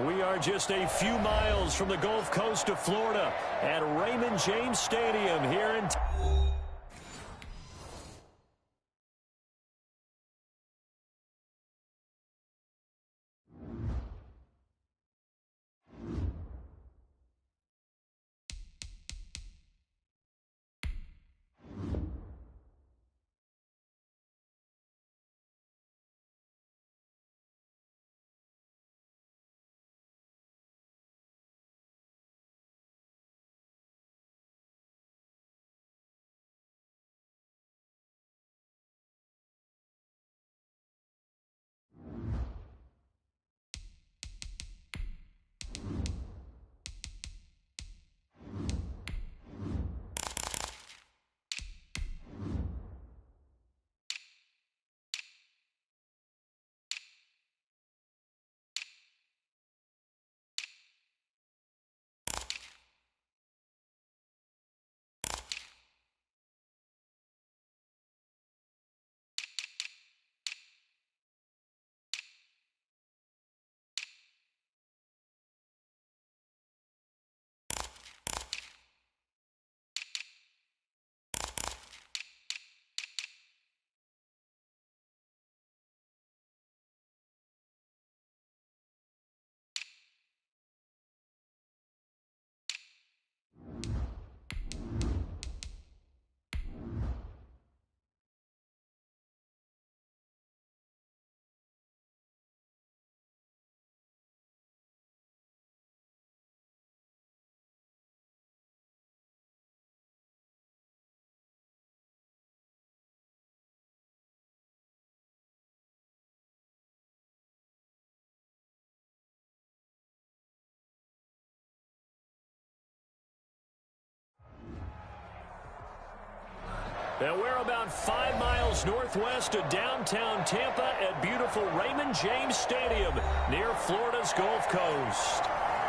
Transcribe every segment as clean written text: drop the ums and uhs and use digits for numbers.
We are just a few miles from the Gulf Coast of Florida at Raymond James Stadium here in And we're about 5 miles northwest of downtown Tampa at beautiful Raymond James Stadium near Florida's Gulf Coast.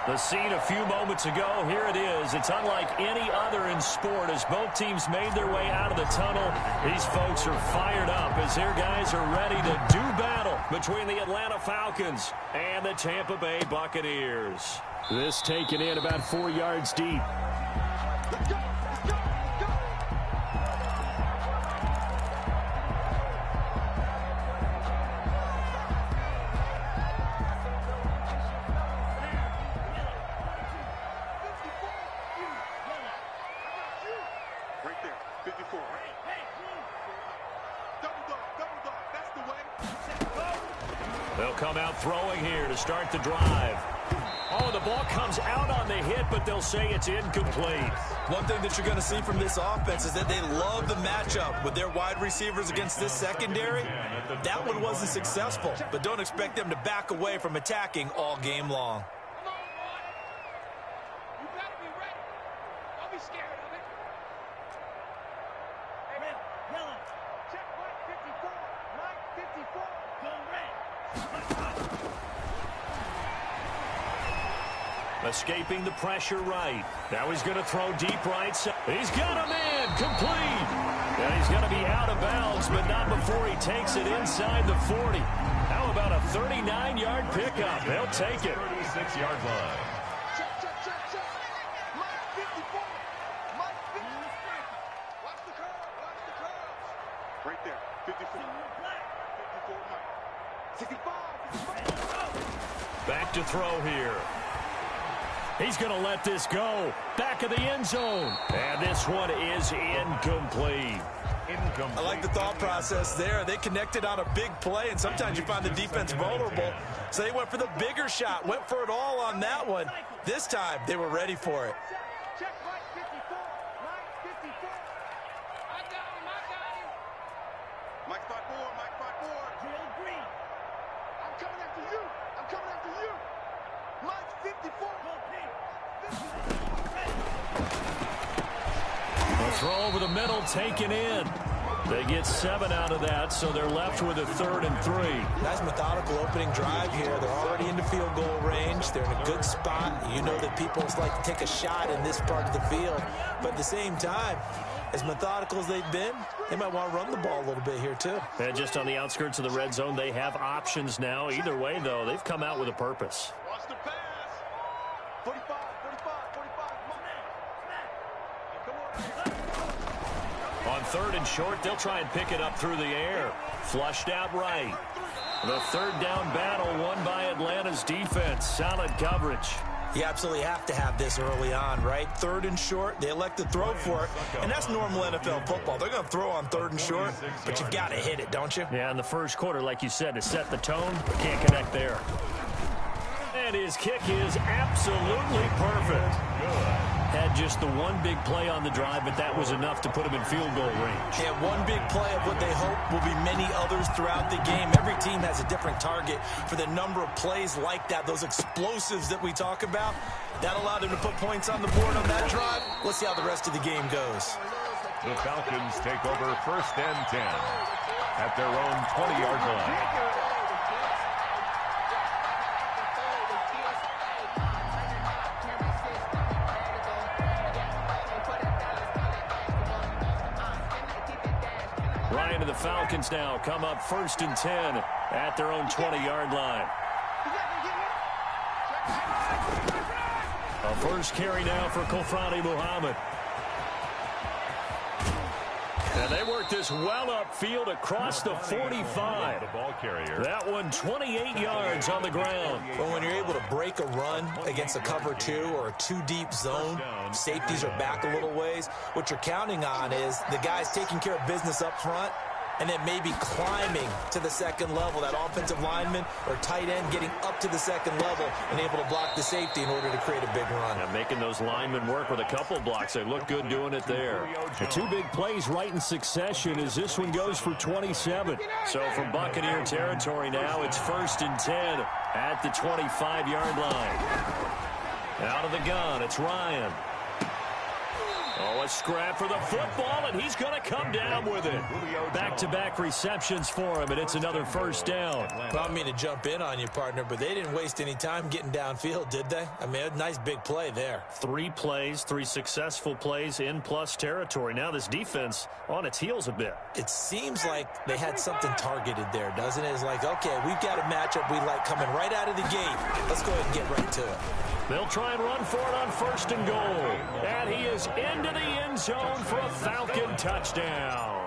The scene a few moments ago, here it is. It's unlike any other in sport as both teams made their way out of the tunnel. These folks are fired up as their guys are ready to do battle between the Atlanta Falcons and the Tampa Bay Buccaneers. This taken in about 4 yards deep. They'll come out throwing here to start the drive. Oh, the ball comes out on the hit, but they'll say it's incomplete. One thing that you're going to see from this offense is that they love the matchup with their wide receivers against this secondary. That one wasn't successful, but don't expect them to back away from attacking all game long. You better be ready. Don't be scared of it. Hey, red, yellow. Check white 54. White 54. Go red. Escaping the pressure right. Now he's going to throw deep right side. He's got a man complete. And he's going to be out of bounds, but not before he takes it inside the 40. How about a 39-yard pickup? They'll take it. 36-yard line. Check, check, check, check. Mike 54. Mike 50. Watch the curve. Watch the curve. Right there. 54. 54 Mike. 65. Back to throw here. He's going to let this go. Back of the end zone. And this one is incomplete. I like the thought process there. They connected on a big play, and sometimes you find the defense vulnerable. So they went for the bigger shot, went for it all on that one. This time, they were ready for it. Check Mike 54. Mike 54. I got him. I got him. Mike 54. Mike 54. Drill green. I'm coming after you. I'm coming after you. Mike 54. The throw over the middle taken in. They get 7 out of that, so they're left with a 3rd and 3. Nice methodical opening drive here. They're already into field goal range. They're in a good spot. You know that people like to take a shot in this part of the field. But at the same time, as methodical as they've been, they might want to run the ball a little bit here too. And just on the outskirts of the red zone, they have options now. Either way, though, they've come out with a purpose. Watch the pass. 45, 45, come on. On third and short, they'll try and pick it up through the air. Flushed out right. The third down battle won by Atlanta's defense. Solid coverage. You absolutely have to have this early on, right? Third and short, they elect to throw for it, and that's normal NFL football. They're going to throw on third and short, but you've got to hit it, don't you? Yeah, in the first quarter, like you said, to set the tone, but can't connect there. And his kick is absolutely perfect. Had just the one big play on the drive, but that was enough to put him in field goal range. Yeah, one big play of what they hope will be many others throughout the game. Every team has a different target for the number of plays like that, those explosives that we talk about. That allowed him to put points on the board on that drive. Let's see how the rest of the game goes. The Falcons take over first and 10 at their own 20-yard line. The Falcons now come up first and 10 at their own 20-yard line. A first carry now for Kofrani Muhammad. And they work this well upfield across the 45. The ball carrier. That one 28 yards on the ground. But when you're able to break a run against a cover two or a two-deep zone, safeties are back a little ways. What you're counting on is the guys taking care of business up front and then maybe climbing to the second level, that offensive lineman or tight end getting up to the second level and able to block the safety in order to create a big run. Yeah, making those linemen work with a couple blocks. They look good doing it there. The two big plays right in succession as this one goes for 27. So from Buccaneer territory now, it's first and 10 at the 25-yard line. Out of the gun, it's Ryan. Oh, a scrap for the football, and he's going to come down with it. Back-to-back receptions for him, and it's another first down. Well, I don't mean to jump in on you, partner, but they didn't waste any time getting downfield, did they? I mean, a nice big play there. 3 plays, 3 successful plays in plus territory. Now this defense on its heels a bit. It seems like they had something targeted there, doesn't it? It's like, okay, we've got a matchup we like coming right out of the gate. Let's go ahead and get right to it. They'll try and run for it on first and goal. And he is into the end zone for a Falcon touchdown.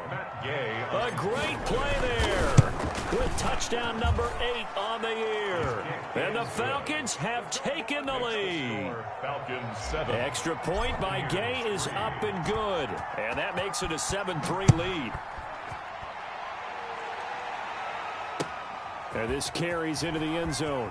A great play there with touchdown number 8 on the year. And the Falcons have taken the lead. Falcons 7. Extra point by Gay is up and good. And that makes it a 7-3 lead. And this carries into the end zone.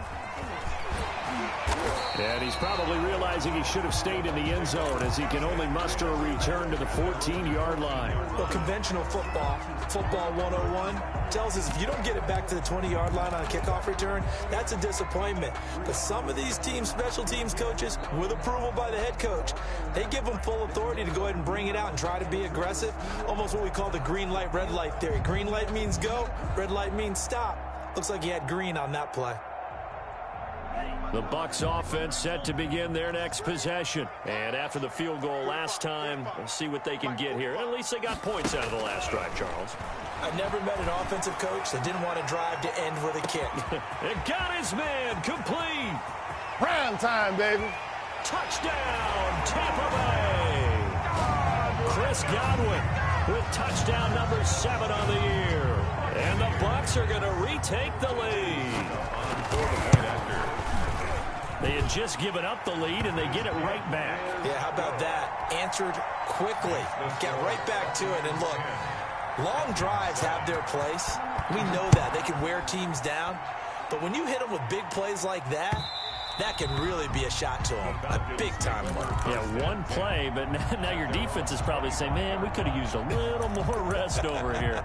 And he's probably realizing he should have stayed in the end zone as he can only muster a return to the 14-yard line. Well, conventional football 101, tells us if you don't get it back to the 20-yard line on a kickoff return, that's a disappointment. But some of these teams, special teams coaches, with approval by the head coach, they give them full authority to go ahead and bring it out and try to be aggressive, almost what we call the green light, red light theory. Green light means go, red light means stop. Looks like he had green on that play. The Bucs offense set to begin their next possession. And after the field goal last time, we'll see what they can get here. At least they got points out of the last drive, Charles. I've never met an offensive coach that didn't want to drive to end with a kick. It got his man complete. Prime time, baby. Touchdown, Tampa Bay. Chris Godwin with touchdown number 7 on the year. And the Bucs are going to retake the lead. They had just given up the lead, and they get it right back. Yeah, how about that? Answered quickly. Get right back to it. And look, long drives have their place. We know that. They can wear teams down. But when you hit them with big plays like that, that can really be a shot to them. A big-time one. Yeah, one play, but now your defense is probably saying, man, we could have used a little more rest over here.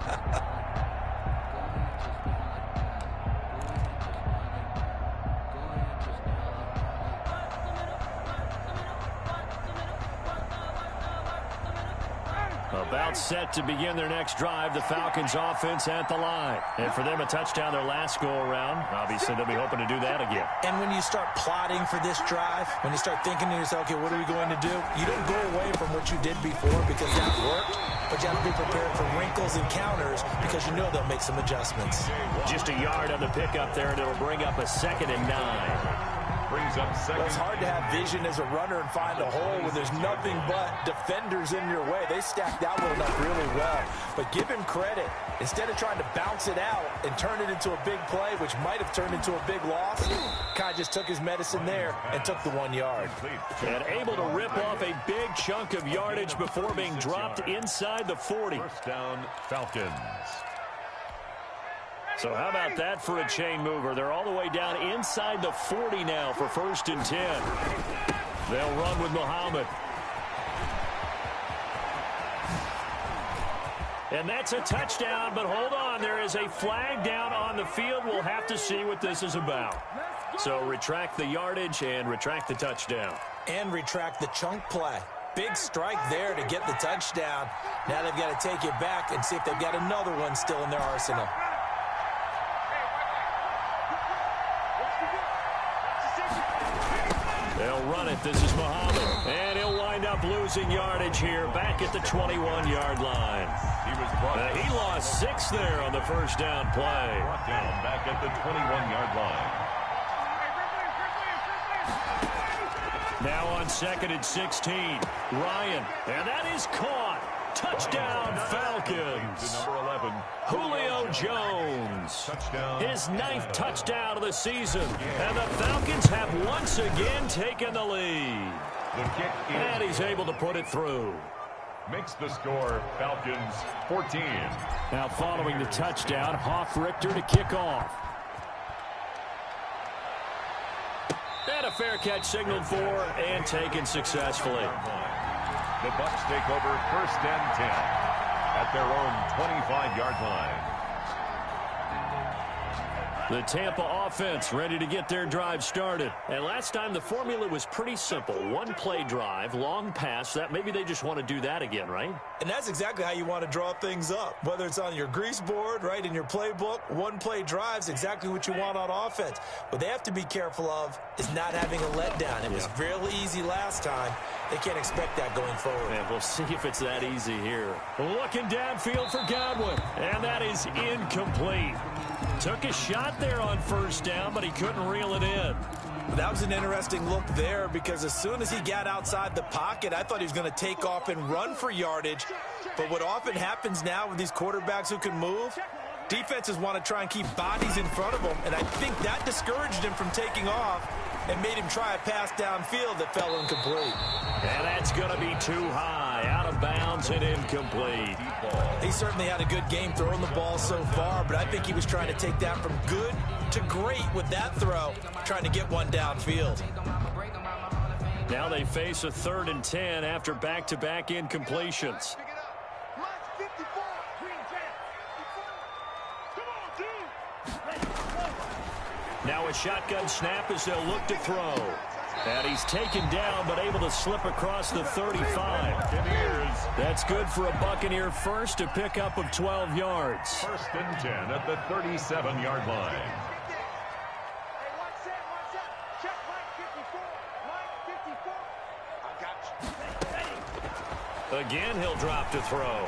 About set to begin their next drive, the Falcons offense at the line. And for them, a touchdown their last go-around. Obviously, they'll be hoping to do that again. And when you start plotting for this drive, when you start thinking to yourself, okay, what are we going to do? You don't go away from what you did before because that worked, but you have to be prepared for wrinkles and counters because you know they'll make some adjustments. Just a yard on the pickup there, and it'll bring up a 2nd and 9. brings up second. Well, it's hard to have vision as a runner and find a hole when there's nothing but defenders in your way. They stacked that one up really well. But give him credit. Instead of trying to bounce it out and turn it into a big play, which might have turned into a big loss, Kai just took his medicine there and took the 1 yard. And able to rip off a big chunk of yardage before being dropped inside the 40. First down, Falcons. So how about that for a chain mover? They're all the way down inside the 40 now for 1st and 10. They'll run with Muhammad. And that's a touchdown, but hold on. There is a flag down on the field. We'll have to see what this is about. So retract the yardage and retract the touchdown. And retract the chunk play. Big strike there to get the touchdown. Now they've got to take it back and see if they've got another one still in their arsenal. They'll run it. This is Muhammad. And he'll wind up losing yardage here back at the 21-yard line. He lost 6 there on the first down play. Brought down back at the 21-yard line. Now on 2nd and 16. Ryan. And that is caught. Touchdown, Falcons. Number 11. Julio Jones. Touchdown. His 9th touchdown of the season. And the Falcons have once again taken the lead. The kick is And he's able to put it through. makes the score Falcons 14. Now following the touchdown, Hoff-Richter to kick off. And a fair catch signaled for and taken successfully. The Bucs take over 1st and 10 at their own 25-yard line. The Tampa offense ready to get their drive started. And last time the formula was pretty simple. 1 play drive, long pass. That maybe they just want to do that again, right? And that's exactly how you want to draw things up. Whether it's on your grease board, right, in your playbook, 1 play drive is exactly what you want on offense. What they have to be careful of is not having a letdown. It was really easy last time. They can't expect that going forward. And we'll see if it's that easy here. Looking downfield for Godwin. And that is incomplete. Took a shot there on 1st down, but he couldn't reel it in. That was an interesting look there because as soon as he got outside the pocket, I thought he was going to take off and run for yardage. But what often happens now with these quarterbacks who can move, defenses want to try and keep bodies in front of them, and I think that discouraged him from taking off and made him try a pass downfield that fell incomplete. And that's going to be too high, out of bounds and incomplete. He certainly had a good game throwing the ball so far, but I think he was trying to take that from good to great with that throw, trying to get one downfield. Now they face a 3rd and 10 after back-to-back incompletions. Now a shotgun snap as they'll look to throw. And he's taken down but able to slip across the 35. That's good for a Buccaneer first, a pickup of 12 yards. 1st and 10 at the 37-yard line. Again, he'll drop to throw.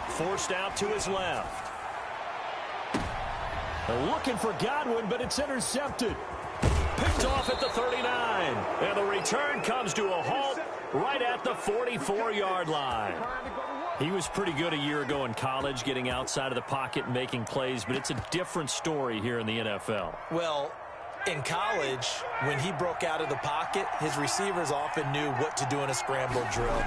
Forced out to his left. Looking for Godwin, but it's intercepted. Picked off at the 39. And the return comes to a halt right at the 44-yard line. He was pretty good a year ago in college, getting outside of the pocket and making plays, but it's a different story here in the NFL. Well, in college, when he broke out of the pocket, his receivers often knew what to do in a scramble drill.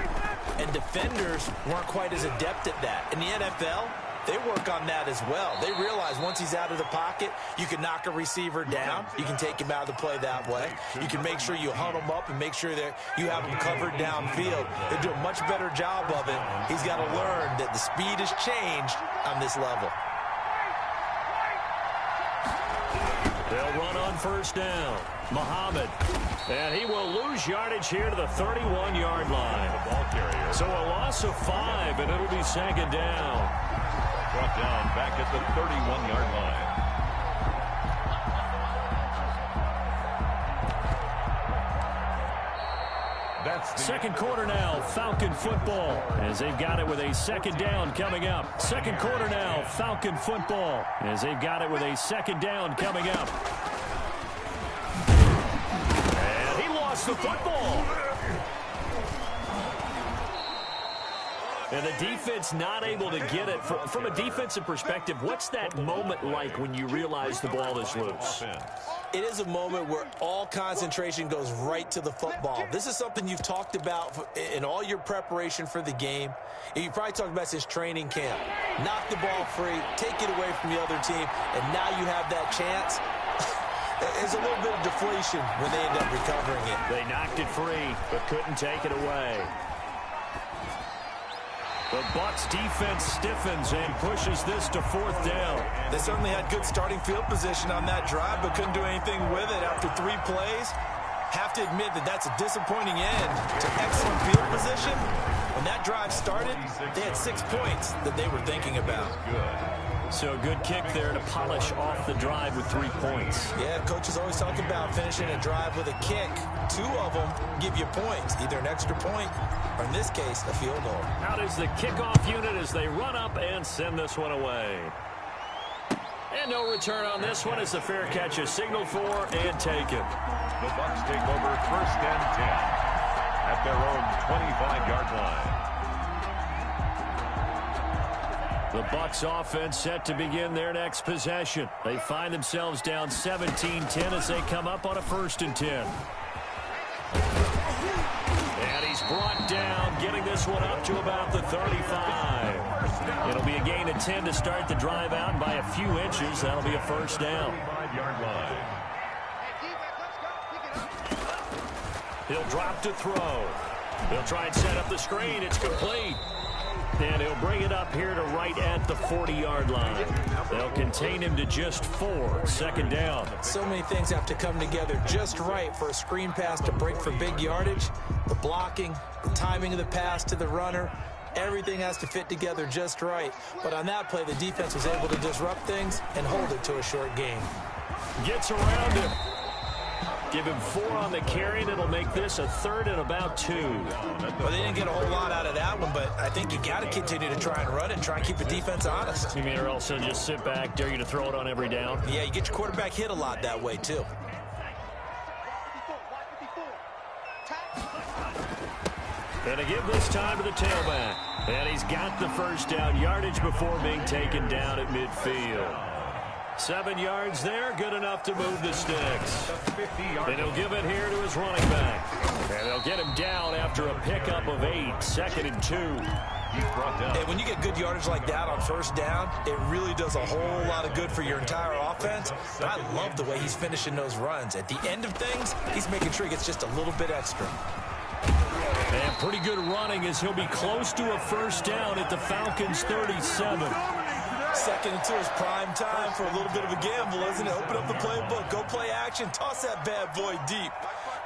And defenders weren't quite as adept at that. In the NFL, they work on that as well. They realize once he's out of the pocket, you can knock a receiver down. You can take him out of the play that way. You can make sure you hunt him up and make sure that you have him covered downfield. They do a much better job of it. He's got to learn that the speed has changed on this level. They'll run on 1st down. Muhammad. And he will lose yardage here to the 31-yard line. The ball carrier. So a loss of 5, and it'll be 2nd down. Brought down back at the 31-yard line. That's the 2nd quarter now, Falcon football, as they've got it with a 2nd down coming up. 2nd quarter now, Falcon football, as they've got it with a 2nd down coming up. lost the football. And the defense not able to get it. From a defensive perspective, what's that moment like when you realize the ball is loose? It is a moment where all concentration goes right to the football. This is something you've talked about in all your preparation for the game. And you probably talked about since training camp. Knock the ball free, take it away from the other team, and now you have that chance. There's a little bit of deflation when they end up recovering it. They knocked it free, but couldn't take it away. The Bucs defense stiffens and pushes this to 4th down. They certainly had good starting field position on that drive, but couldn't do anything with it after 3 plays. Have to admit that that's a disappointing end to excellent field position. When that drive started, they had 6 points that they were thinking about. So a good kick there to polish off the drive with 3 points. Yeah, coaches always talk about finishing a drive with a kick. 2 of them give you points, either an extra point or, in this case, a field goal. Out is the kickoff unit as they run up and send this one away. And no return on this one as the fair catch is signaled for and taken. The Bucs take over 1st and 10 at their own 25-yard line. The Bucs offense set to begin their next possession. They find themselves down 17-10 as they come up on a 1st and 10. And he's brought down, getting this one up to about the 35. It'll be a gain of 10 to start the drive out, and by a few inches, that'll be a 1st down. 5-yard line. He'll drop to throw. He'll try and set up the screen. It's complete. And he'll bring it up here to right at the 40-yard line. They'll contain him to just 4. 2nd down. So many things have to come together just right for a screen pass to break for big yardage. The blocking, the timing of the pass to the runner, everything has to fit together just right. But on that play, the defense was able to disrupt things and hold it to a short gain. Gets around him. Give him 4 on the carry, and it'll make this a 3rd and about 2. Well, they didn't get a whole lot out of that one, but I think you got to continue to try and run it and try and keep the defense honest. You mean or else they'll just sit back, dare you to throw it on every down? Yeah, you get your quarterback hit a lot that way, too. And to give this time to the tailback. And he's got the 1st down yardage before being taken down at midfield. 7 yards there, good enough to move the sticks. And he'll give it here to his running back. And they'll get him down after a pickup of 8, 2nd and 2. And when you get good yardage like that on 1st down, it really does a whole lot of good for your entire offense. But I love the way he's finishing those runs. At the end of things, he's making sure he gets just a little bit extra. And pretty good running as he'll be close to a 1st down at the Falcons' 37. 2nd and 2 is prime time for a little bit of a gamble, isn't it? Open up the playbook, go play action, toss that bad boy deep.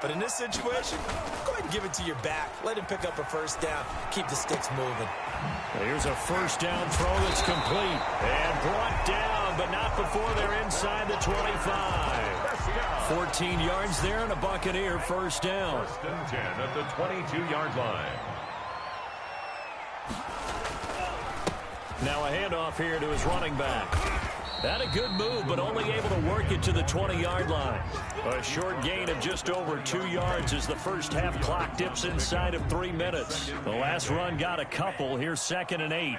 But in this situation, go ahead and give it to your back. Let him pick up a 1st down. Keep the sticks moving. Here's a 1st down throw that's complete. And brought down, but not before they're inside the 25. 14 yards there and a Buccaneer 1st down. 1st and 10 at the 22-yard line. Now a handoff here to his running back. Had a good move, but only able to work it to the 20-yard line. A short gain of just over 2 yards as the 1st half clock dips inside of 3 minutes. The last run got a couple. Here's 2nd and 8.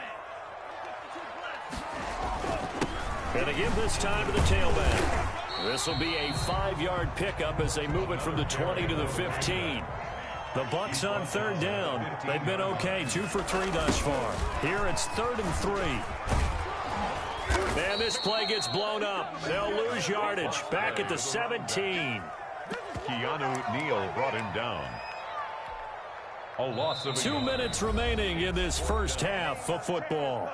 And to give this time to the tailback. This will be a 5-yard pickup as they move it from the 20 to the 15. The Bucs on 3rd down. They've been okay, 2 for 3 thus far. Here it's 3rd and 3. And this play gets blown up. They'll lose yardage. Back at the 17. Keanu Neal brought him down. A loss of 2 minutes remaining in this 1st half of football.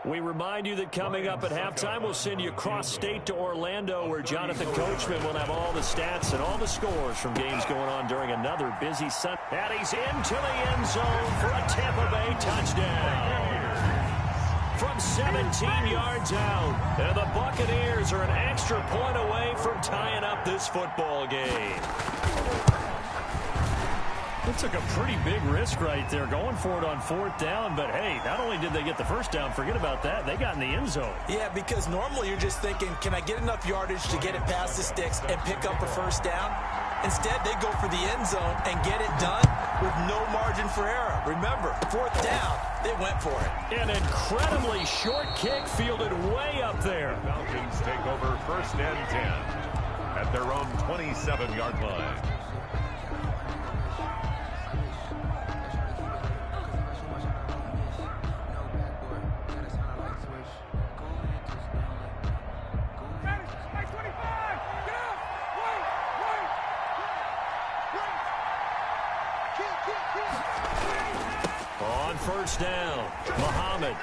We remind you that coming up at halftime, we'll send you cross-state to Orlando, where Jonathan Coachman will have all the stats and all the scores from games going on during another busy Sunday. And he's into the end zone for a Tampa Bay touchdown. From 17 yards out, and the Buccaneers are an extra point away from tying up this football game. It took a pretty big risk right there going for it on 4th down, but hey, not only did they get the 1st down, forget about that, they got in the end zone. Yeah, because normally you're just thinking, can I get enough yardage to get it past the sticks and pick up a 1st down? Instead, they go for the end zone and get it done with no margin for error. Remember, 4th down, they went for it. An incredibly short kick fielded way up there. Falcons take over 1st and 10 at their own 27-yard line. On 1st down, Muhammad.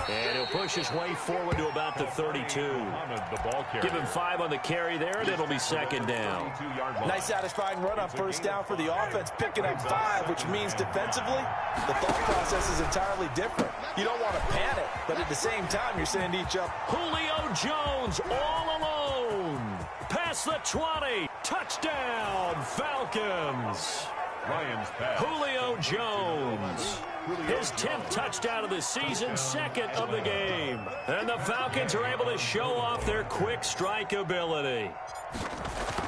And he'll push his way forward to about the 32. Give him 5 on the carry there, and it'll be 2nd down. Nice satisfying run on 1st down for the offense, picking up 5, which means defensively, the thought process is entirely different. You don't want to panic, but at the same time, you're saying to each other, Julio Jones all alone. Past the 20. Touchdown, Falcons. Ryan's pass. Julio Jones. His 10th touchdown of the season, 2nd of the game. And the Falcons are able to show off their quick strike ability.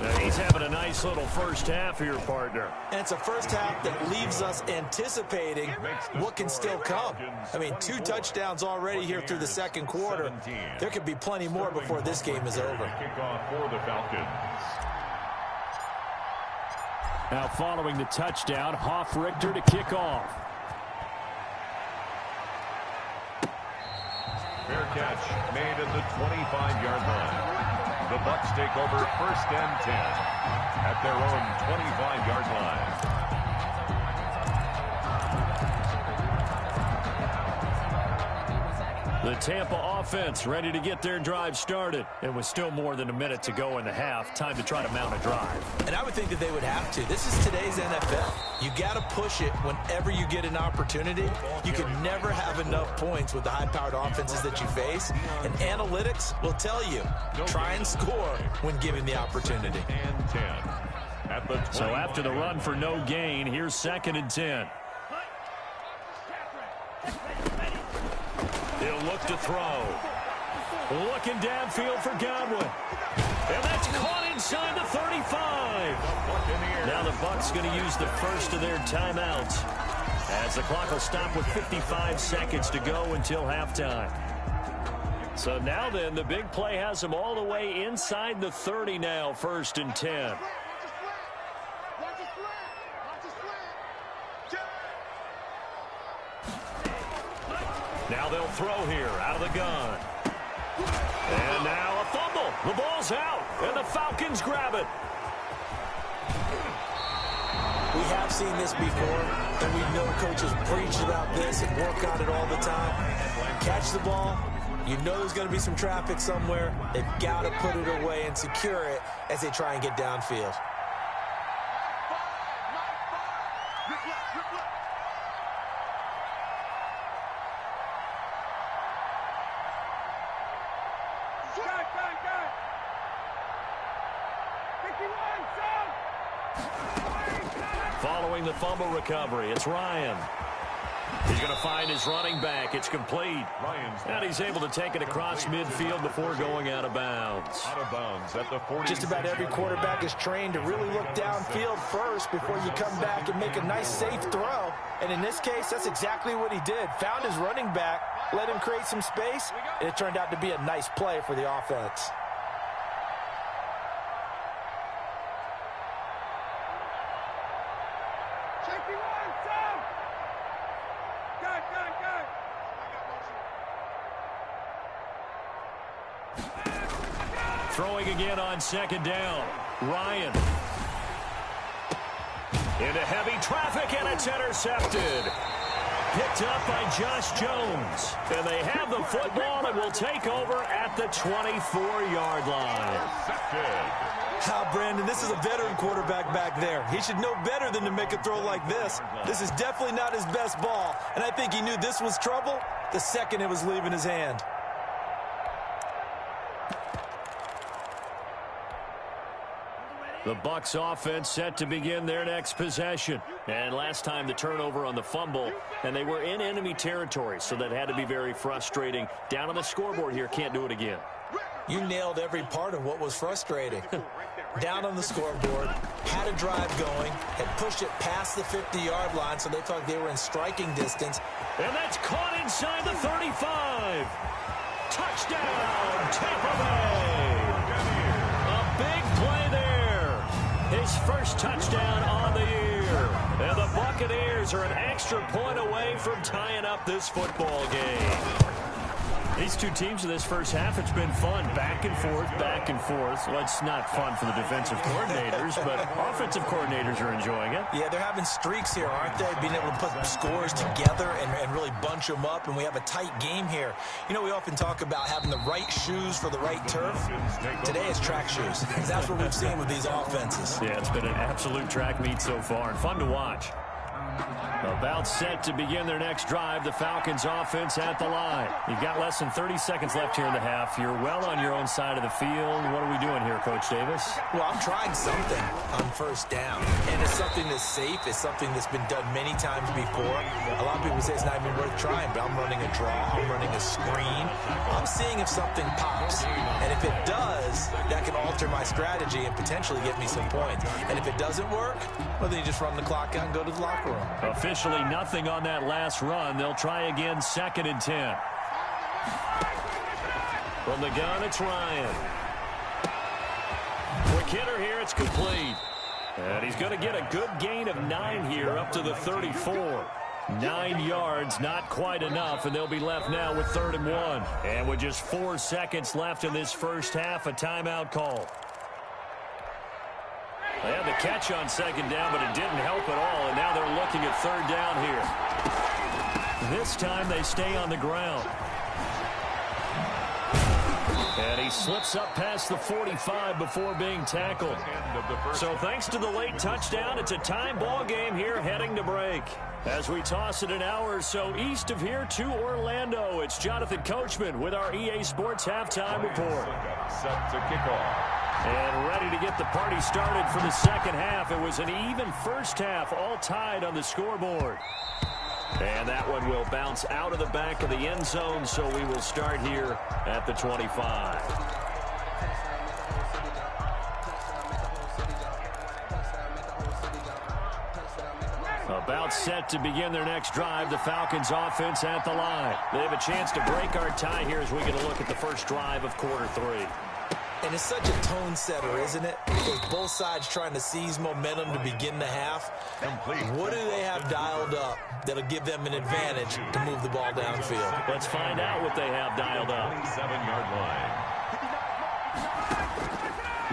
Now he's having a nice little first half here, partner. and it's a first half that leaves us anticipating what can still come. I mean, 2 touchdowns already here through the second quarter. There could be plenty more before this game is over. Kickoff for the Falcons. Now following the touchdown, Richter to kick off. Fair catch made at the 25-yard line. The Bucs take over 1st and 10 at their own 25-yard line. The Tampa offense ready to get their drive started. And with still more than a minute to go in the half, time to try to mount a drive. And I would think that they would have to. This is today's NFL. You got to push it whenever you get an opportunity. You can never have enough points with the high-powered offenses that you face. And analytics will tell you, try and score when given the opportunity. And 10 at the 20. So after the run for no gain, here's 2nd and 10. He'll look to throw. Looking downfield for Godwin. And that's caught inside the 35. Now the Bucs going to use the first of their timeouts, as the clock will stop with 55 seconds to go until halftime. So now then, the big play has them all the way inside the 30 now, 1st and 10. Now they'll throw here out of the gun. And now a fumble. The ball's out, and the Falcons grab it. We have seen this before, and we know coaches preach about this and work on it all the time. Catch the ball. You know there's going to be some traffic somewhere. They've got to put it away and secure it as they try and get downfield. Following the fumble recovery, it's Ryan. He's going to find his running back. It's complete. And he's able to take it across midfield before going out of bounds. Out of bounds at the 40. Just about every quarterback is trained to really look downfield first before you come back and make a nice, safe throw. And in this case, that's exactly what he did. Found his running back, let him create some space, and it turned out to be a nice play for the offense. Throwing again on 2nd down. Ryan. Into heavy traffic, and it's intercepted. Picked up by Josh Jones. And they have the football and will take over at the 24-yard line. Brandon, this is a veteran quarterback back there. He should know better than to make a throw like this. This is definitely not his best ball, and I think he knew this was trouble the second it was leaving his hand. The Bucs offense set to begin their next possession. And last time the turnover on the fumble, and they were in enemy territory, so that had to be very frustrating. Down on the scoreboard here, can't do it again. You nailed every part of what was frustrating. down on the scoreboard, had a drive going, had pushed it past the 50-yard line, so they felt like they were in striking distance. And that's caught inside the 35. Touchdown, Tampa Bay. A big play there. His first touchdown on the year. And the Buccaneers are an extra point away from tying up this football game. These two teams in this first half, it's been fun. Back and forth, back and forth. Well, it's not fun for the defensive coordinators, but offensive coordinators are enjoying it. Yeah, they're having streaks here, aren't they? Being able to put scores together and really bunch them up, and we have a tight game here. You know, we often talk about having the right shoes for the right turf. Today is track shoes. That's what we've seen with these offenses. Yeah, it's been an absolute track meet so far, and fun to watch. About set to begin their next drive, the Falcons offense at the line. You've got less than 30 seconds left here in the half. You're well on your own side of the field. What are we doing here, Coach Davis? Well, I'm trying something on first down, and it's something that's safe. It's something that's been done many times before. A lot of people say it's not even worth trying, but I'm running a draw. I'm running a screen. I'm seeing if something pops, and if it does, that can alter my strategy and potentially get me some points. And if it doesn't work, well, then you just run the clock out and go to the locker room. Officially nothing on that last run. They'll try again, 2nd and 10. From the gun, it's Ryan. Quick hitter here, it's complete. And he's going to get a good gain of 9 here up to the 34. 9 yards, not quite enough, and they'll be left now with 3rd and 1. And with just 4 seconds left in this first half, a timeout call. They had the catch on 2nd down, but it didn't help at all, and now they're looking at 3rd down here. This time they stay on the ground. And he slips up past the 45 before being tackled. So thanks to the late touchdown, it's a time ball game here heading to break. As we toss it an hour or so east of here to Orlando, it's Jonathan Coachman with our EA Sports Halftime Report. Set to kick off. And ready to get the party started for the second half. It was an even first half, all tied on the scoreboard. And that one will bounce out of the back of the end zone, so we will start here at the 25. About set to begin their next drive, the Falcons offense at the line. They have a chance to break our tie here as we get a look at the first drive of quarter 3. And it's such a tone setter, isn't it? With both sides trying to seize momentum to begin the half. What do they have dialed up that'll give them an advantage to move the ball downfield? Let's find out what they have dialed up. 27-yard line.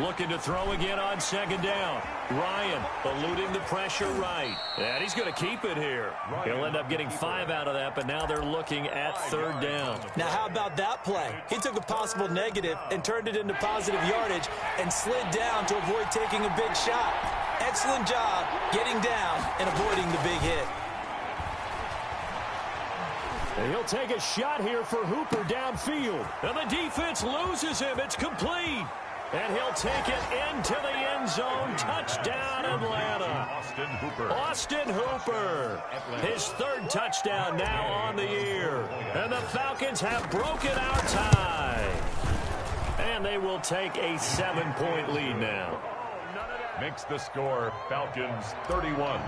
Looking to throw again on 2nd down. Ryan eluding the pressure right. And he's going to keep it here. He'll end up getting 5 out of that, but now they're looking at 3rd down. Now, how about that play? He took a possible negative and turned it into positive yardage and slid down to avoid taking a big shot. Excellent job getting down and avoiding the big hit. And he'll take a shot here for Hooper downfield. And the defense loses him. It's complete. And he'll take it into the end zone. Touchdown, Atlanta. Austin Hooper. His 3rd touchdown now on the year. And the Falcons have broken our tie. And they will take a 7-point lead now. Makes the score Falcons 31.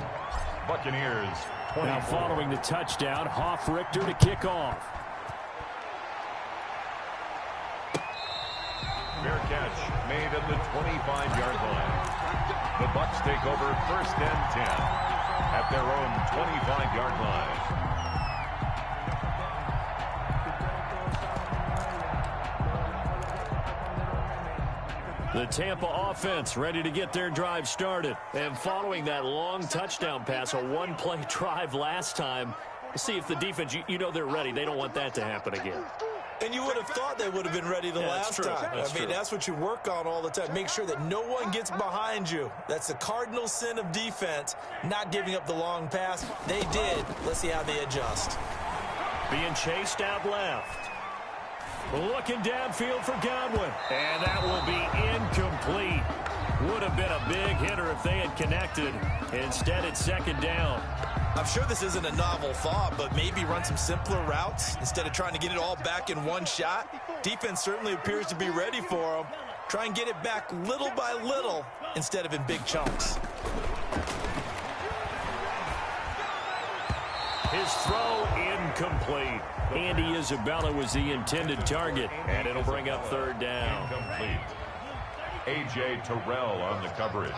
Buccaneers 20. Now following the touchdown, Richter to kick off. Fair catch made at the 25-yard line. The Bucs take over 1st and 10 at their own 25-yard line. The Tampa offense ready to get their drive started. And following that long touchdown pass, a one-play drive last time, see if the defense, you know they're ready. They don't want that to happen again. And you would have thought they would have been ready the last time. I mean, that's what you work on all the time. Make sure that no one gets behind you. That's the cardinal sin of defense, not giving up the long pass. They did. Let's see how they adjust. Being chased out left. Looking downfield for Godwin. And that will be incomplete. Would have been a big hitter if they had connected. Instead, it's 2nd down. I'm sure this isn't a novel thought, but maybe run some simpler routes instead of trying to get it all back in one shot. Defense certainly appears to be ready for them. Try and get it back little by little instead of in big chunks. His throw incomplete. Andy Isabella was the intended target, and it'll bring up third down. Incomplete. A.J. Terrell on the coverage.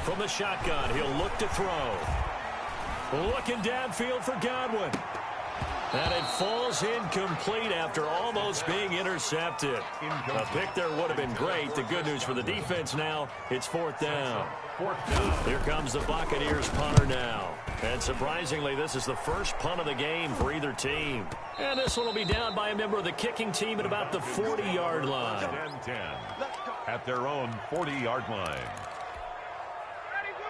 From the shotgun, he'll look to throw. Looking downfield for Godwin. And it falls incomplete after almost being intercepted. A pick there would have been great. The good news for the defense now, it's fourth down. Here comes the Buccaneers punter now. And surprisingly, this is the first punt of the game for either team. And this one will be down by a member of the kicking team at about the 40-yard line. 10-10 at their own 40-yard line.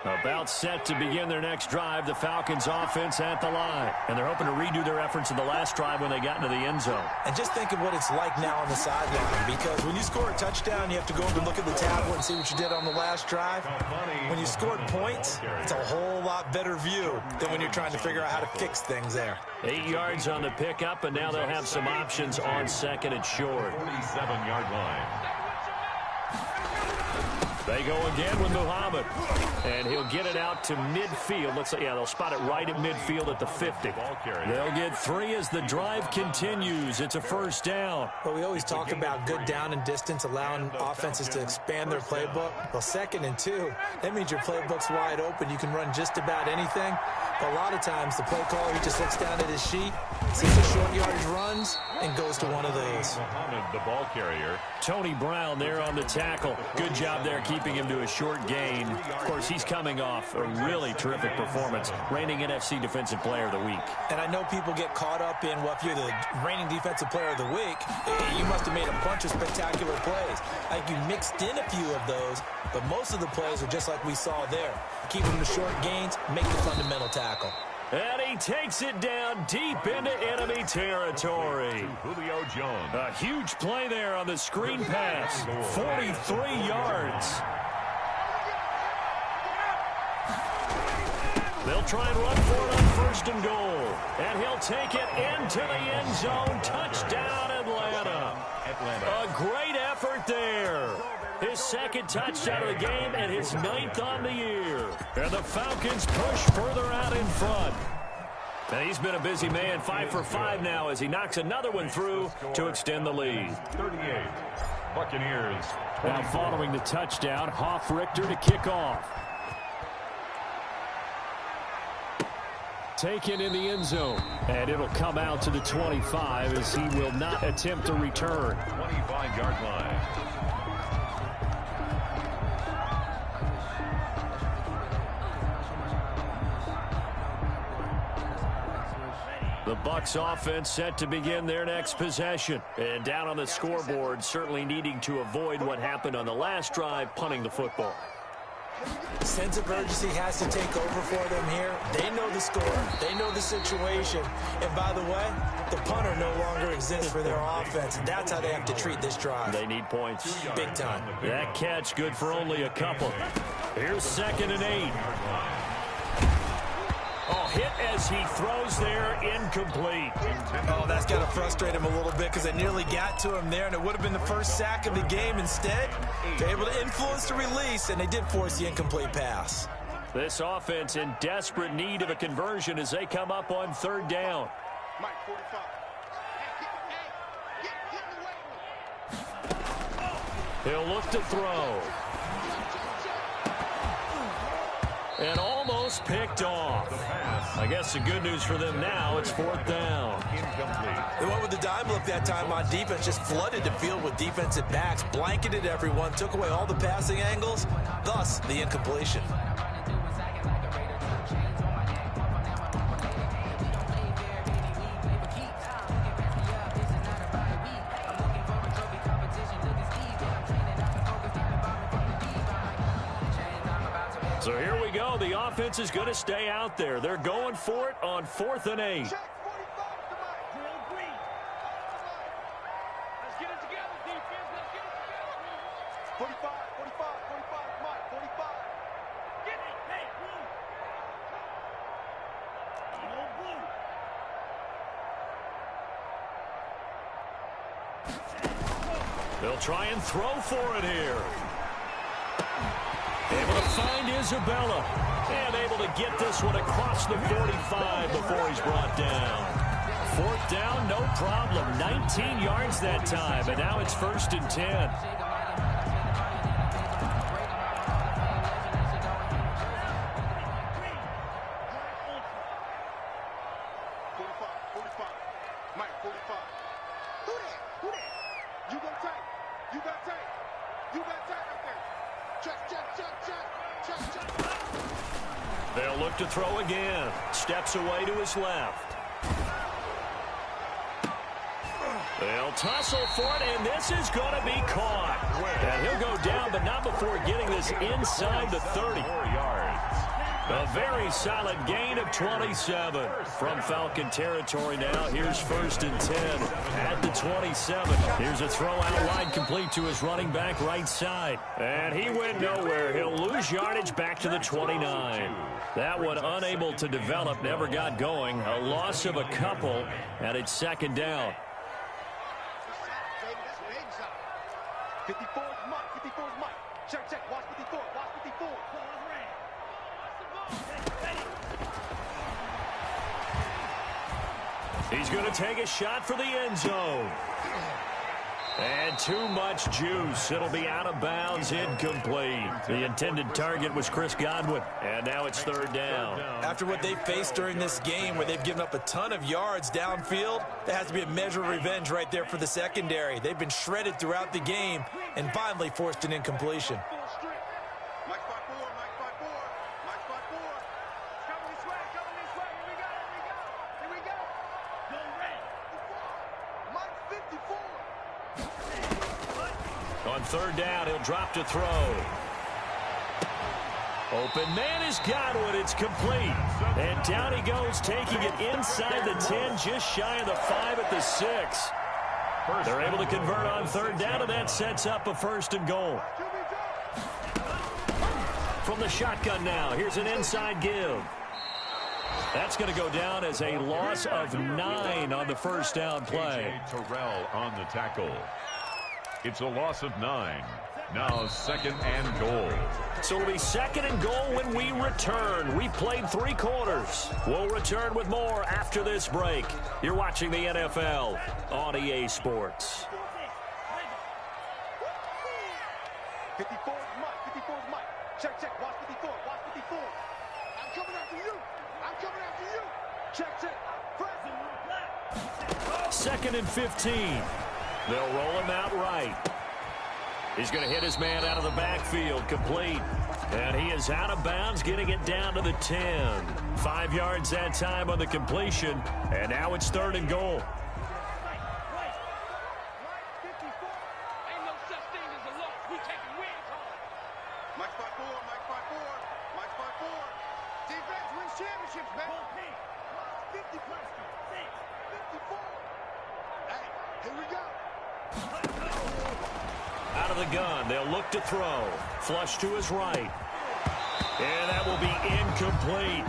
About set to begin their next drive, the Falcons offense at the line. And they're hoping to redo their efforts in the last drive when they got into the end zone. And just think of what it's like now on the sideline, because when you score a touchdown, you have to go over and look at the tablet and see what you did on the last drive. When you scored points, it's a whole lot better view than when you're trying to figure out how to fix things there. 8 yards on the pickup, and now they'll have some options on second and short. 47-yard line. They go again with Muhammad, and he'll get it out to midfield. Let's say, yeah, they'll spot it right at midfield at the 50. They'll get 3 as the drive continues. It's a first down. Well, we always talk about good down and distance, allowing offenses to expand their playbook. Well, 2nd and 2, that means your playbook's wide open. You can run just about anything. But a lot of times, the play caller, he just looks down at his sheet, sees the short yardage runs, and goes to one of those. Muhammad, the ball carrier. Tony Brown there on the tackle. Good job there keeping him to a short gain. Of course, he's coming off a really terrific performance, reigning NFC Defensive Player of the Week. And I know people get caught up in, well, if you're the reigning Defensive Player of the Week, you must have made a bunch of spectacular plays. Like you mixed in a few of those, but most of the plays are just like we saw there. Keep them to short gains, make the fundamental tackle. And he takes it down deep into enemy territory. Julio Jones. A huge play there on the screen pass. 43 yards. They'll try and run for it on 1st and goal. And he'll take it into the end zone. Touchdown, Atlanta. A great effort there. His 2nd touchdown of the game and his 9th on the year. And the Falcons push further out in front. And he's been a busy man, 5 for 5 now as he knocks another one through to extend the lead. 38. Buccaneers. Now following the touchdown, Hoff-Richter to kick off. Taken in the end zone. And it'll come out to the 25 as he will not attempt to return. 25-yard line. The Bucs offense set to begin their next possession. And down on the scoreboard, certainly needing to avoid what happened on the last drive, punting the football. Sense of urgency has to take over for them here. They know the score. They know the situation. And by the way, the punter no longer exists for their offense. And that's how they have to treat this drive. They need points. Big time. That catch good for only a couple. Here's 2nd and 8. Oh, hit as he throws there, incomplete. Oh, that's got to frustrate him a little bit because they nearly got to him there, and it would have been the first sack of the game. Instead, they're able to influence the release, and they did force the incomplete pass. This offense in desperate need of a conversion as they come up on 3rd down. Mike, 45. He'll look to throw. And almost picked off. I guess the good news for them now, it's 4th down. Incomplete. They went with the dime look that time on defense, just flooded the field with defensive backs, blanketed everyone, took away all the passing angles, thus the incompletion. So here we go. The offense is going to stay out there. They're going for it on 4th and 8. Check 45 to Mike. Drill green. Let's get it together, defense. Let's get it together. 45, 45, 45, Mike, 45. Get it, hey, They'll try and throw for it here. Able to find Isabella. And able to get this one across the 45 before he's brought down. 4th down, no problem. 19 yards that time, and now it's 1st and 10. They'll look to throw again. Steps away to his left. They'll tussle for it, and this is going to be caught. And he'll go down, but not before getting this inside the 30. A very solid gain of 27 from Falcon territory now. Here's 1st and 10 at the 27. Here's a throw out wide complete to his running back right side. And he went nowhere. He'll lose yardage back to the 29. That one unable to develop, never got going. A loss of a couple, and it's 2nd down. 54 is Mike. 54 is Mike. Check, check. Watch 54. Watch 54. He's going to take a shot for the end zone. And too much juice. It'll be out of bounds, incomplete. The intended target was Chris Godwin, and now it's 3rd down. After what they faced during this game where they've given up a ton of yards downfield, there has to be a measure of revenge right there for the secondary. They've been shredded throughout the game and finally forced an incompletion. Mike 5-4. Mike 5-4. Mike 5-4. Coming this way. Coming this way. Here we go. Here we go. Here we go. Go red. Mike 54. On 3rd down, he'll drop to throw. Open man is Godwin. It's complete. And down he goes, taking it inside the 10, just shy of the 5 at the 6. They're able to convert on 3rd down, and that sets up a 1st and goal. From the shotgun now, here's an inside give. That's going to go down as a loss of 9 on the 1st down play. Terrell on the tackle. It's a loss of 9. Now 2nd and goal. So it'll be 2nd and goal when we return. We played 3 quarters. We'll return with more after this break. You're watching the NFL on EA Sports. 54 is Mike. 54 is Mike. Check, check. Watch 54. Watch 54. I'm coming after you. I'm coming after you. Check, check. Press. 2nd and 15. They'll roll him out right. He's going to hit his man out of the backfield, complete. And he is out of bounds, getting it down to the 10. 5 yards that time on the completion. And now it's 3rd and goal. Mike 54. Ain't no such thing as a loss. We taking wins home. Mike 5-4. Mike 5-4. Mike 5-4. Defense wins championships, man. 50 plus 54. Hey, here we go. Out of the gun, they'll look to throw. Flush to his right. And that will be incomplete.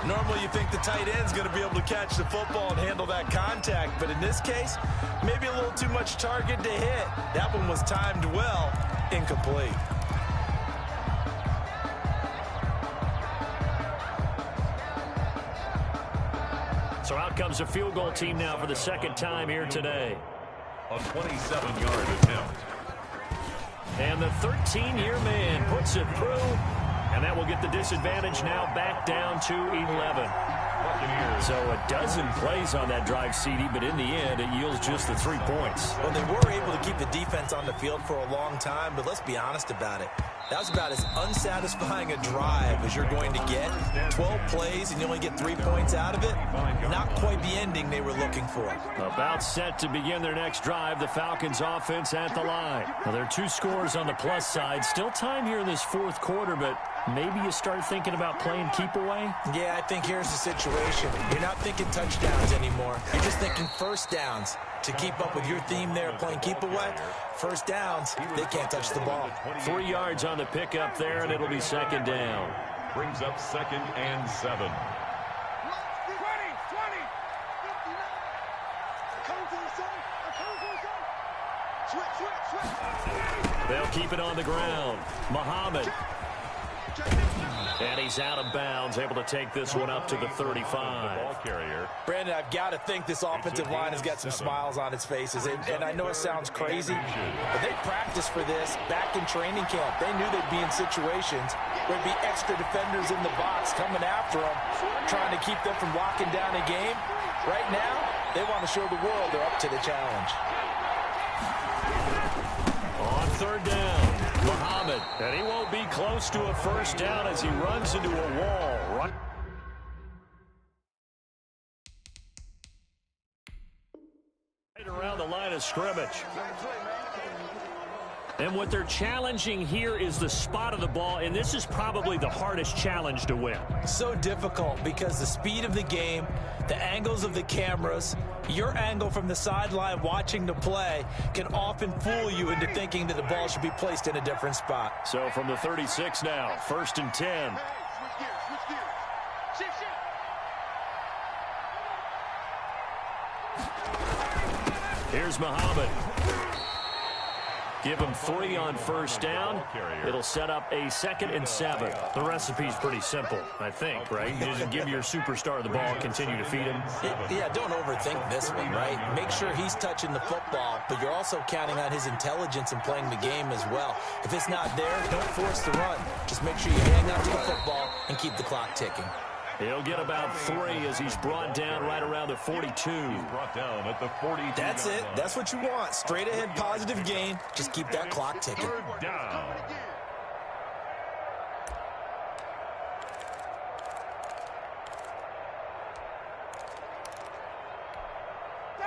Normally you think the tight end's going to be able to catch the football and handle that contact, but in this case, maybe a little too much target to hit. That one was timed well, incomplete. So out comes a field goal team now for the 2nd time here today. A 27-yard attempt. And the 13-year man puts it through, and that will get the disadvantage now back down to 11. So a dozen plays on that drive, CD, but in the end, it yields just the 3 points. Well, they were able to keep the defense on the field for a long time, but let's be honest about it. That was about as unsatisfying a drive as you're going to get. 12 plays and you only get 3 points out of it. Not quite the ending they were looking for. About set to begin their next drive, the Falcons offense at the line. Now, there are 2 scores on the plus side. Still time here in this 4th quarter, but maybe you start thinking about playing keep away? Yeah, I think here's the situation. You're not thinking touchdowns anymore. You're just thinking 1st downs. To keep up with your theme there, playing keep away, 1st downs, they can't touch the ball. 3 yards on the pickup there, and it'll be 2nd down. Brings up 2nd and 7. 20, 20, 59. Come to the zone. Come to the zone. Switch, switch. They'll keep it on the ground. Muhammad. And he's out of bounds, able to take this one up to the 35. Brandon, I've got to think this offensive line has got some smiles on its faces. And I know it sounds crazy, but they practiced for this back in training camp. They knew they'd be in situations where there'd be extra defenders in the box coming after them, trying to keep them from locking down a game. Right now, they want to show the world they're up to the challenge. On third down, Muhammad. And he won't be close to a first down as he runs into a wall. Right around the line of scrimmage. And what they're challenging here is the spot of the ball, and this is probably the hardest challenge to win. So difficult because the speed of the game, the angles of the cameras, your angle from the sideline watching the play can often fool you into thinking that the ball should be placed in a different spot. So from the 36 now, 1st and 10. Here's Muhammad. Give him 3 on first down. It'll set up a 2nd and 7. The recipe's pretty simple, I think, right? You just give your superstar the ball, continue to feed him. Yeah, don't overthink this one, right? Make sure he's touching the football, but you're also counting on his intelligence in playing the game as well. If it's not there, don't force the run. Just make sure you hang on to the football and keep the clock ticking. He'll get about 3 as he's brought down right around the 42. He's brought down at the 42. That's it. That's what you want. Straight ahead positive gain. Just keep that clock ticking. Third down.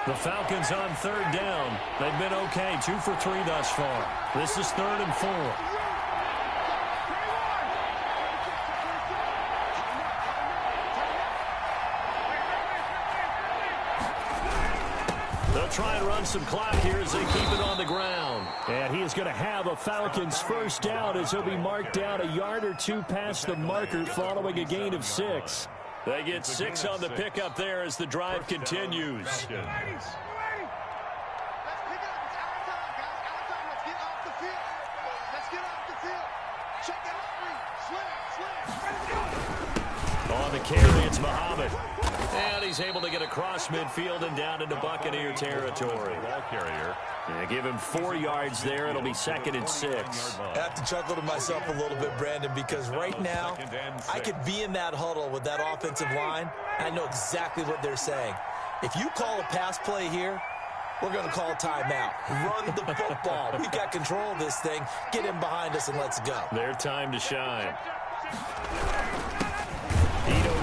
The Falcons on third down. They've been okay, 2 for 3 thus far. This is 3rd and 4. Try and run some clock here as they keep it on the ground. And he is going to have a Falcons first down as he'll be marked down a yard or 2 past the marker following a gain of 6. They get 6 on the pickup there as the drive continues. On the carry, it's Muhammad. And he's able to get across midfield and down into Buccaneer territory. And give him 4 yards there. It'll be 2nd and 6. I have to chuckle to myself a little bit, Brandon, because right now I could be in that huddle with that offensive line. I know exactly what they're saying. If you call a pass play here, we're going to call a timeout. Run the football. We've got control of this thing. Get him behind us and let's go. Their time to shine.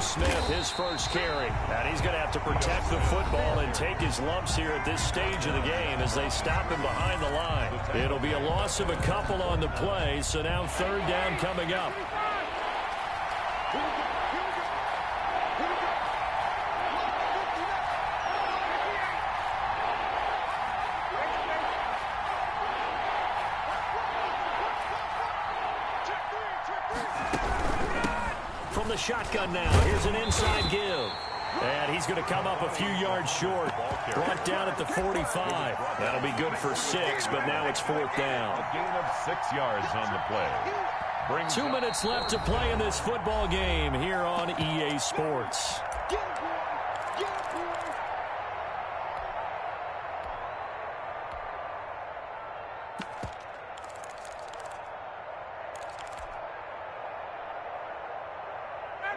Smith, his first carry. And he's going to have to protect the football and take his lumps here at this stage of the game as they stop him behind the line. It'll be a loss of a couple on the play, so now 3rd down coming up. From the shotgun now, here's an inside give. And he's going to come up a few yards short. Brought down at the 45. That'll be good for 6, but now it's 4th down. A gain of 6 yards on the play. 2 minutes left to play in this football game here on EA Sports.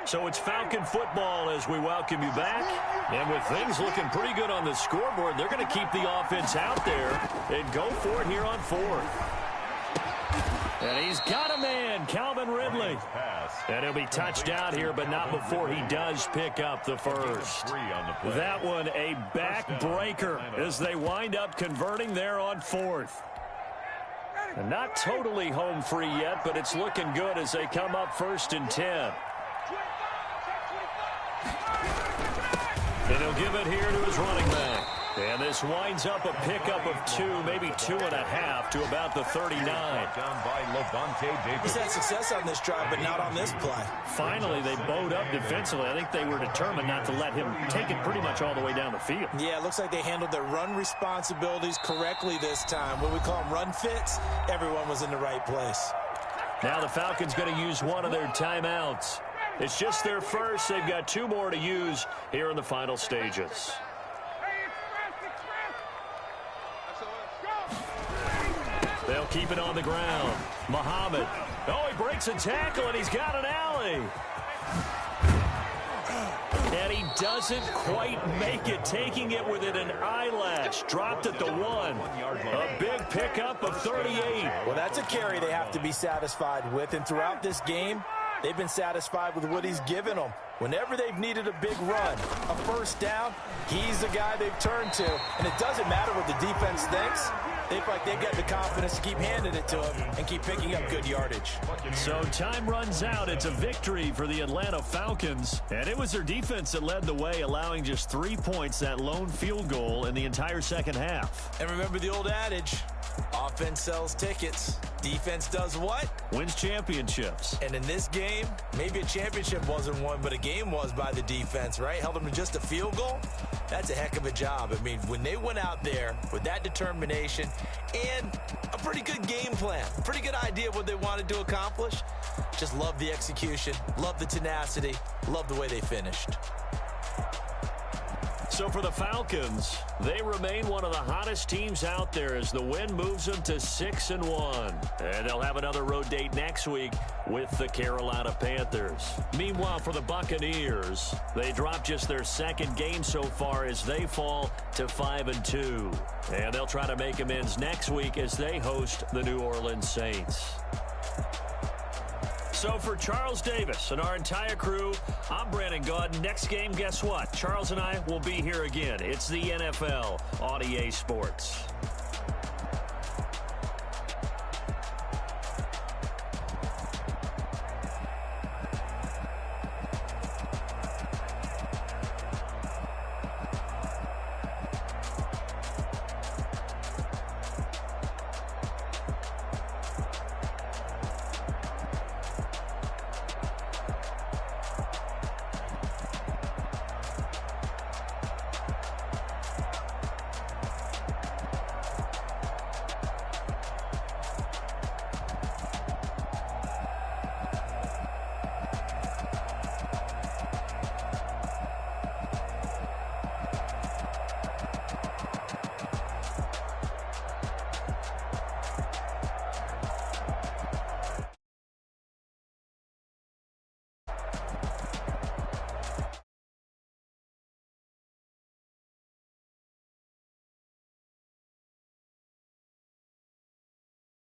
So it's Falcon football as we welcome you back. And with things looking pretty good on the scoreboard, they're going to keep the offense out there and go for it here on 4th. And he's got a man, Calvin Ridley. And he'll be touched out here, but not before he does pick up the first. That one a backbreaker as they wind up converting there on 4th. And not totally home free yet, but it's looking good as they come up 1st and 10. And he'll give it here to his running back. And this winds up a pickup of 2, maybe 2.5 to about the 39. Down by Levante Davis. He's had success on this drive, but not on this play. Finally, they bowed up defensively. I think they were determined not to let him take it pretty much all the way down the field. Yeah, it looks like they handled their run responsibilities correctly this time. What we call them run fits, everyone was in the right place. Now the Falcons going to use one of their timeouts. It's just their first. They've got 2 more to use here in the final stages. They'll keep it on the ground. Muhammad. Oh, he breaks a tackle, and he's got an alley. And he doesn't quite make it, taking it within an eyelash. Dropped at the 1. A big pickup of 38. Well, that's a carry they have to be satisfied with, and throughout this game, they've been satisfied with what he's given them. Whenever they've needed a big run, a first down, he's the guy they've turned to. And it doesn't matter what the defense thinks. They feel like they've got the confidence to keep handing it to him and keep picking up good yardage. So time runs out. It's a victory for the Atlanta Falcons. And it was their defense that led the way, allowing just 3 points, that lone field goal in the entire second half. And remember the old adage, offense sells tickets. Defense does what? Wins championships. And in this game, maybe a championship wasn't won, but a game was by the defense, right? Held them to just a field goal. That's a heck of a job. I mean, when they went out there with that determination and a pretty good game plan, pretty good idea of what they wanted to accomplish, just love the execution, love the tenacity, love the way they finished. So for the Falcons, they remain one of the hottest teams out there as the win moves them to 6-1. And they'll have another road date next week with the Carolina Panthers. Meanwhile, for the Buccaneers, they dropped just their second game so far as they fall to 5-2. And they'll try to make amends next week as they host the New Orleans Saints. So for Charles Davis and our entire crew, I'm Brandon Gaudin. Next game, guess what? Charles and I will be here again. It's the NFL on EA Sports.